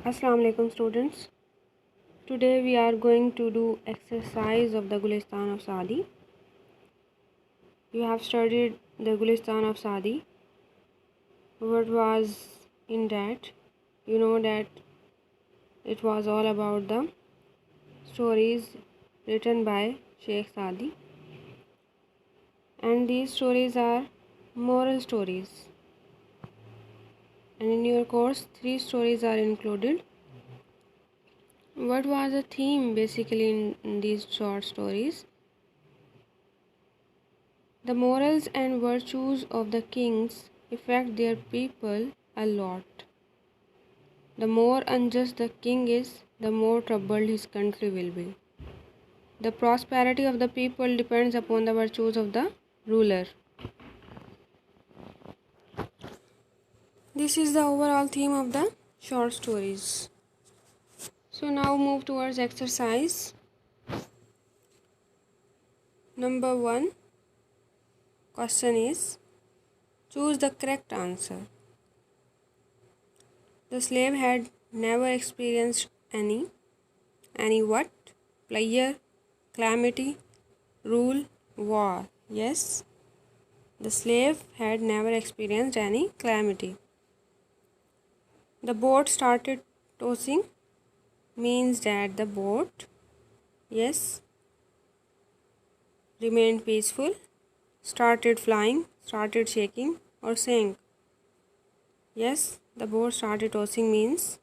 Assalamu alaikum students. Today we are going to do exercise of the Gulistan of Saadi. You have studied the Gulistan of Saadi. What was in that? You know that it was all about the stories written by Sheikh Saadi. And these stories are moral stories. And in your course, 3 stories are included. What was the theme basically in these short stories? The morals and virtues of the kings affect their people a lot. The more unjust the king is, the more troubled his country will be. The prosperity of the people depends upon the virtues of the ruler. This is the overall theme of the short stories. So now move towards exercise. Number 1 question is, choose the correct answer. The slave had never experienced any what? Pleasure, calamity, rule, war. Yes, the slave had never experienced any calamity. The boat started tossing means that the boat, yes, remained peaceful, started flying, started shaking, or sank. Yes, the boat started tossing means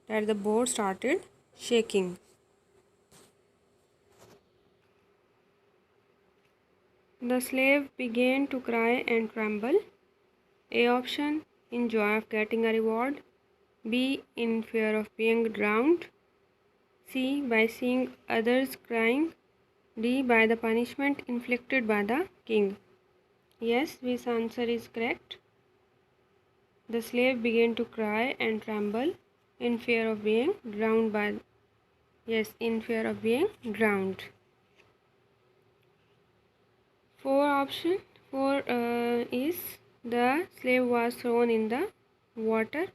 that the boat started shaking. The slave began to cry and tremble. A option, in joy of getting a reward. B, in fear of being drowned. C, by seeing others crying. D, by the punishment inflicted by the king. Yes, this answer is correct. The slave began to cry and tremble in fear of being drowned by. Yes, in fear of being drowned. 4 is the slave was thrown in the water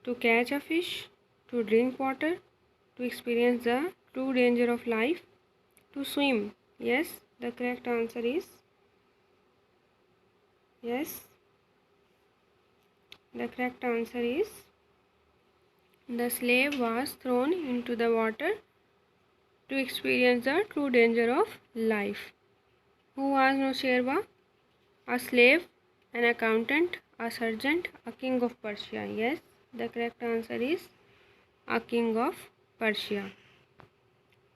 to catch a fish, to drink water, to experience the true danger of life, to swim. Yes, the correct answer is yes. The correct answer is the slave was thrown into the water to experience the true danger of life. Who was Nosherba? A slave, an accountant, a sergeant, a king of Persia. Yes, the correct answer is a king of Persia.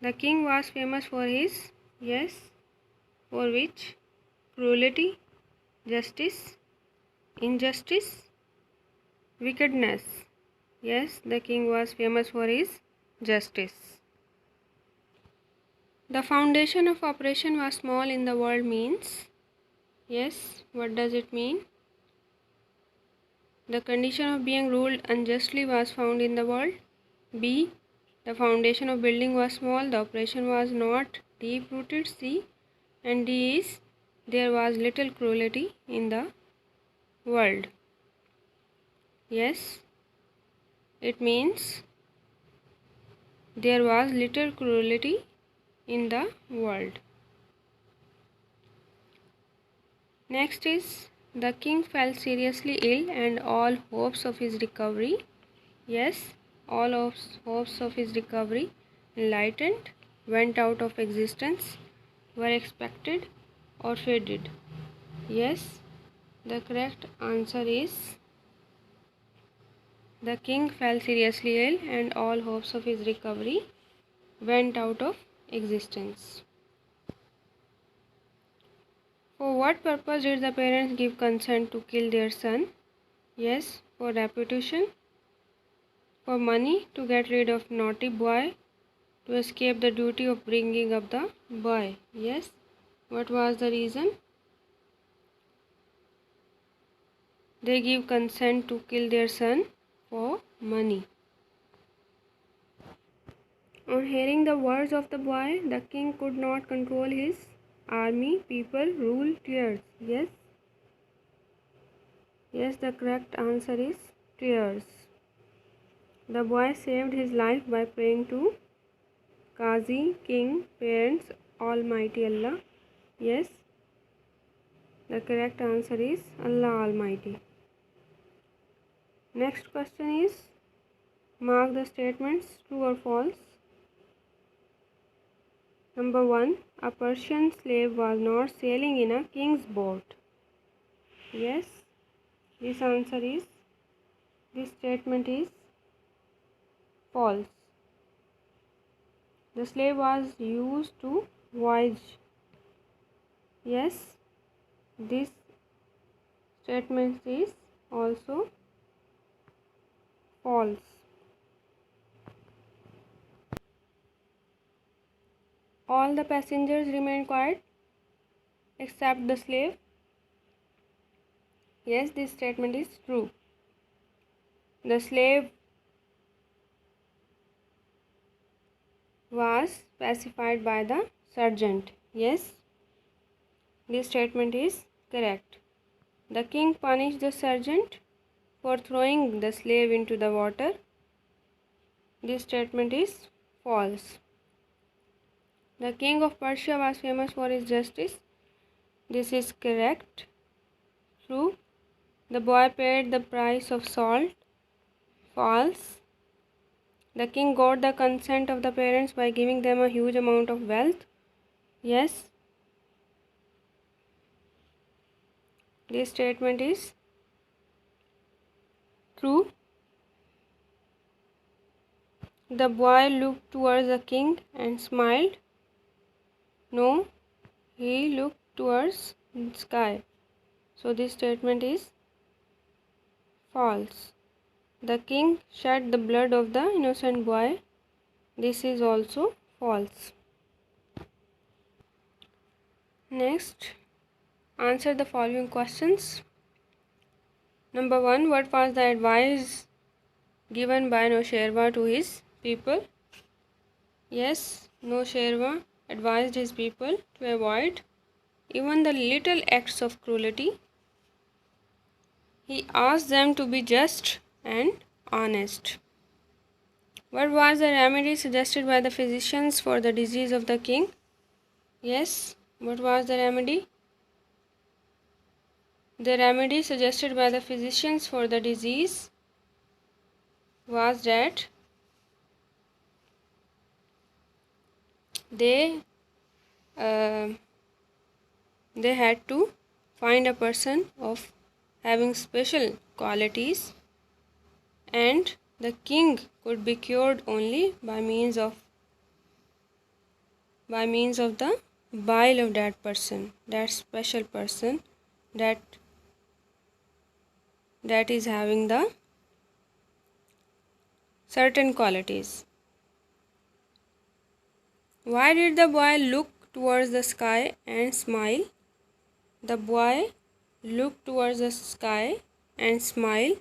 The king was famous for his, yes, for which? Cruelty, justice, injustice, wickedness. Yes, the king was famous for his justice. The foundation of oppression was small in the world means, yes, what does it mean? The condition of being ruled unjustly was found in the world. B, the foundation of building was small, the oppression was not deep rooted. C, and D is there was little cruelty in the world. Yes, it means there was little cruelty in the world. Next is the king fell seriously ill and all hopes of his recovery, yes, all of hopes of his recovery enlightened, went out of existence, were expected or faded. Yes, the correct answer is the king fell seriously ill and all hopes of his recovery went out of existence. For what purpose did the parents give consent to kill their son? Yes, for reputation, for money, to get rid of naughty boy, to escape the duty of bringing up the boy. Yes, what was the reason? They give consent to kill their son for money. On hearing the words of the boy, the king could not control his army, people, rule, tears. Yes. Yes, the correct answer is tears. The boy saved his life by praying to Akazi, king, parents, Almighty Allah. Yes, the correct answer is Allah Almighty. Next question is, mark the statements true or false. Number 1. A Persian slave was not sailing in a king's boat. Yes, this statement is false. The slave was used to voyage. Yes, this statement is also false. All the passengers remained quiet except the slave. Yes, this statement is true. The slave was pacified by the sergeant. Yes, this statement is correct. The king punished the sergeant for throwing the slave into the water. This statement is false. The king of Persia was famous for his justice. This is correct. True. The boy paid the price of salt. False. The king got the consent of the parents by giving them a huge amount of wealth. Yes. This statement is true. The boy looked towards the king and smiled. No, he looked towards the sky. So this statement is false. The king shed the blood of the innocent boy. This is also false. Next, answer the following questions. Number 1. What was the advice given by Nosherwa to his people? Yes, Nosherwa advised his people to avoid even the little acts of cruelty. He asked them to be just and honest. What was the remedy suggested by the physicians for the disease of the king? Yes, what was the remedy? The remedy suggested by the physicians for the disease was that they had to find a person of having special qualities, and the king could be cured only by means of the bile of that person, that special person that is having the certain qualities. Why did the boy look towards the sky and smile? The boy looked towards the sky and smiled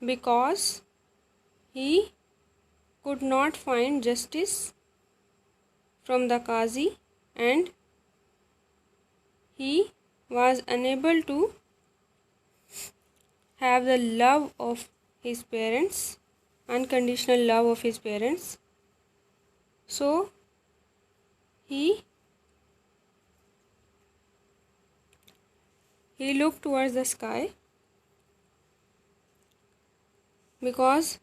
because he could not find justice from the Akazi, and he was unable to have the love of his parents, unconditional love of his parents. So he looked towards the sky because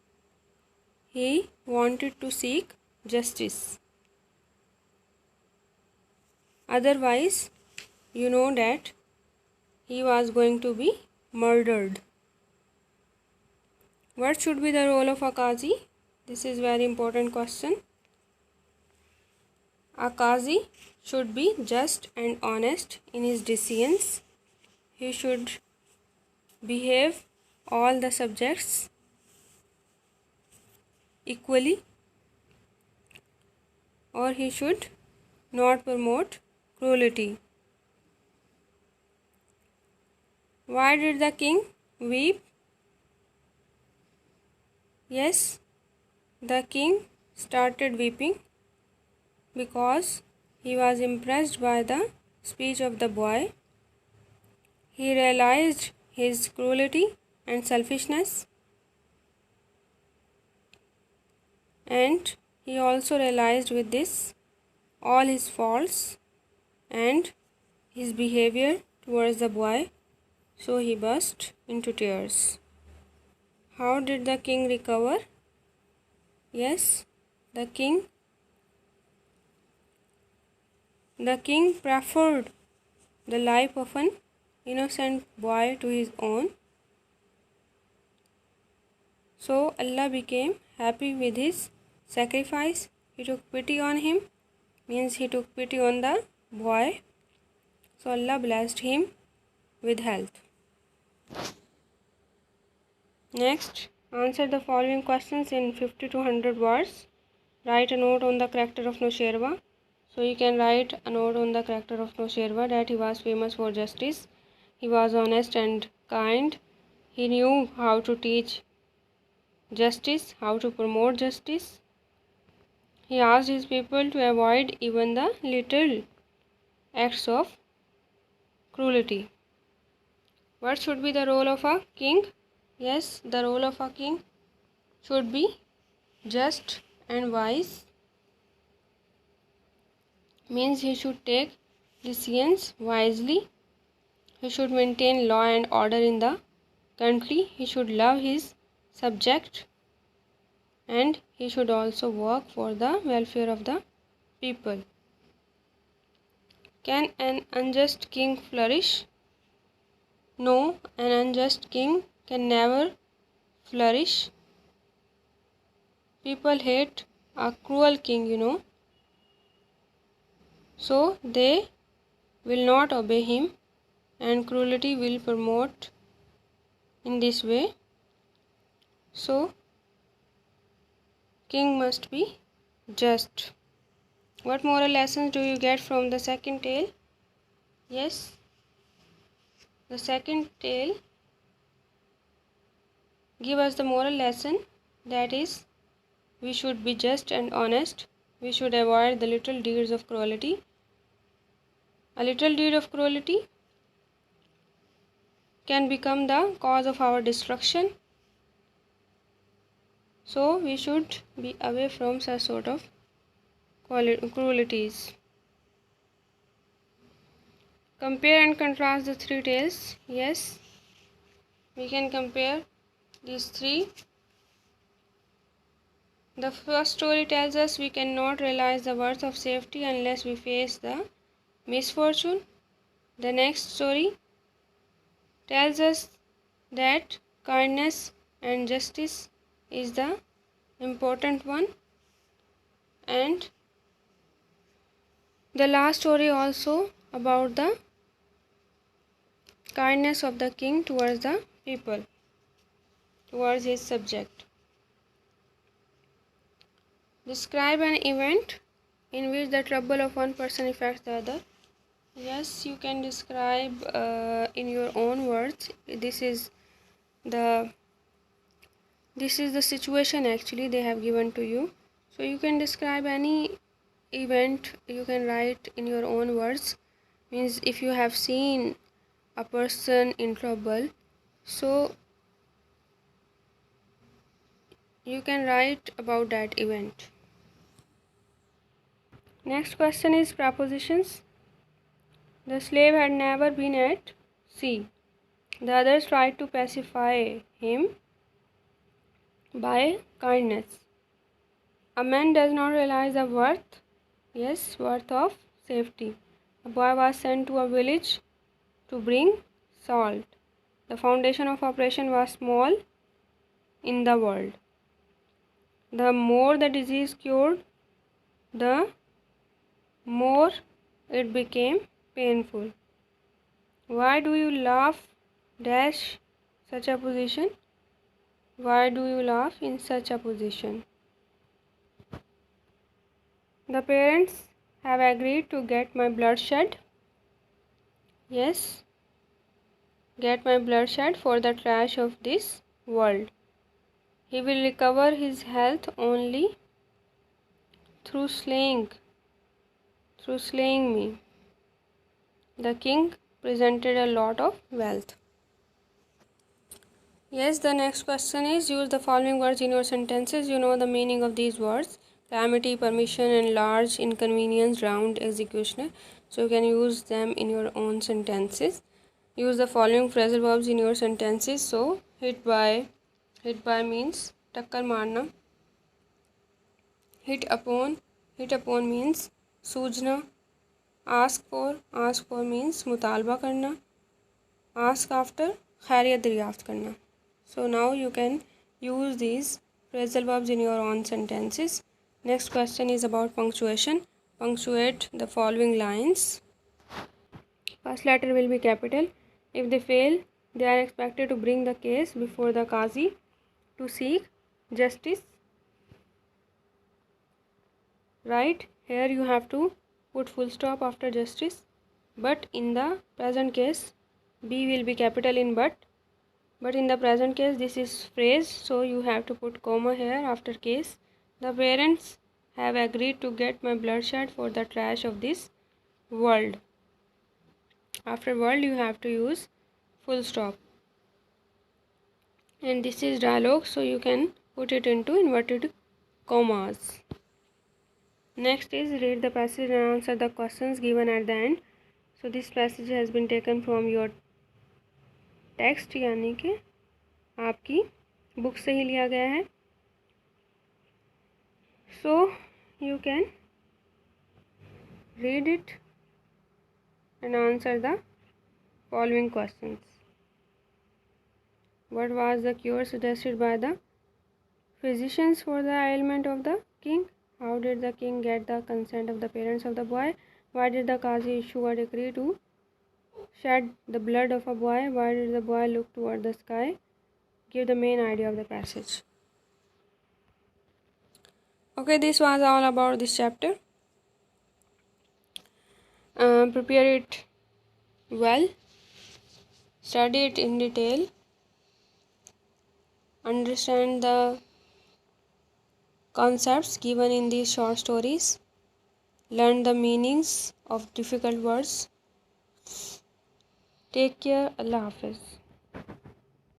he wanted to seek justice. Otherwise, you know that he was going to be murdered. What should be the role of Akazi? This is very important question. Akazi should be just and honest in his decisions. He should behave all the subjects equally, or he should not promote cruelty. Why did the king weep? Yes, the king started weeping because he was impressed by the speech of the boy. He realized his cruelty and selfishness. and he also realized with this all his faults and his behavior towards the boy, so he burst into tears. How did the king recover? Yes, the king preferred the life of an innocent boy to his own. So Allah became happy with his sacrifice. He took pity on him, means he took pity on the boy. So Allah blessed him with health. Next, answer the following questions in 50 to 100 words. Write a note on the character of Nushairwa. So you can write a note on the character of Nushairwa that he was famous for justice. He was honest and kind. He knew how to teach justice, how to promote justice. He asked his people to avoid even the little acts of cruelty. What should be the role of a king? Yes, the role of a king should be just and wise. Means he should take decisions wisely. He should maintain law and order in the country. He should love his subject, and he should also work for the welfare of the people. Can an unjust king flourish? No, an unjust king can never flourish. People hate a cruel king, so they will not obey him, and cruelty will promote in this way. So king must be just. What moral lessons do you get from the second tale? Yes, the second tale give us the moral lesson, that is, we should be just and honest. We should avoid the little deeds of cruelty. A little deed of cruelty can become the cause of our destruction. So we should be away from such sort of cruelties. Compare and contrast the three tales. Yes, we can compare these three. The first story tells us we cannot realize the worth of safety unless we face the misfortune. The next story tells us that kindness and justice is the important one. And the last story also about the kindness of the king towards the people, towards his subject. Describe an event in which the trouble of one person affects the other. Yes, you can describe in your own words. This is the situation actually they have given to you. So you can describe any event, you can write in your own words. Means if you have seen a person in trouble, so you can write about that event. Next question is prepositions. The slave had never been at sea. The others tried to pacify him by kindness. A man does not realize the worth of safety. A boy was sent to a village to bring salt. The foundation of operation was small in the world. The more the disease cured, the more it became painful. Why do you laugh dash such a position? Why do you laugh in such a position? The parents have agreed to get my blood shed. Yes, get my blood shed for the trash of this world. He will recover his health only through slaying me. The king presented a lot of wealth. Yes, the next question is use the following words in your sentences. You know the meaning of these words. Calamity, permission, and large inconvenience, round, executioner. So you can use them in your own sentences. Use the following phrasal verbs in your sentences. So hit by means takkar marna. Hit upon means सूझना. ask for means मुतालबा करना. ask after खैरियत दरियाफ्त करना. So now you can use these phrasal verbs in your own sentences. Next question is about punctuation. Punctuate the following lines. First letter will be capital. If they fail, they are expected to bring the case before the Akazi to seek justice. Right? Here you have to put full stop after justice. But in the present case, B will be capital in but in the present case this is phrase, so you have to put comma here after case. The parents have agreed to get my bloodshed for the trash of this world. After world you have to use full stop. And this is dialogue, so you can put it into inverted commas. Next is read the passage and answer the questions given at the end. So this passage has been taken from your text, यानी कि आपकी book से ही लिया गया है. So you can read it and answer the following questions. What was the cure suggested by the physicians for the ailment of the king? How did the king get the consent of the parents of the boy? Why did the Qazi issue a decree to shed the blood of a boy? Why did the boy look toward the sky? Give the main idea of the passage. Okay, this was all about this chapter. Prepare it well, study it in detail, understand the concepts given in these short stories, learn the meanings of difficult words. Take care. Allah Hafiz.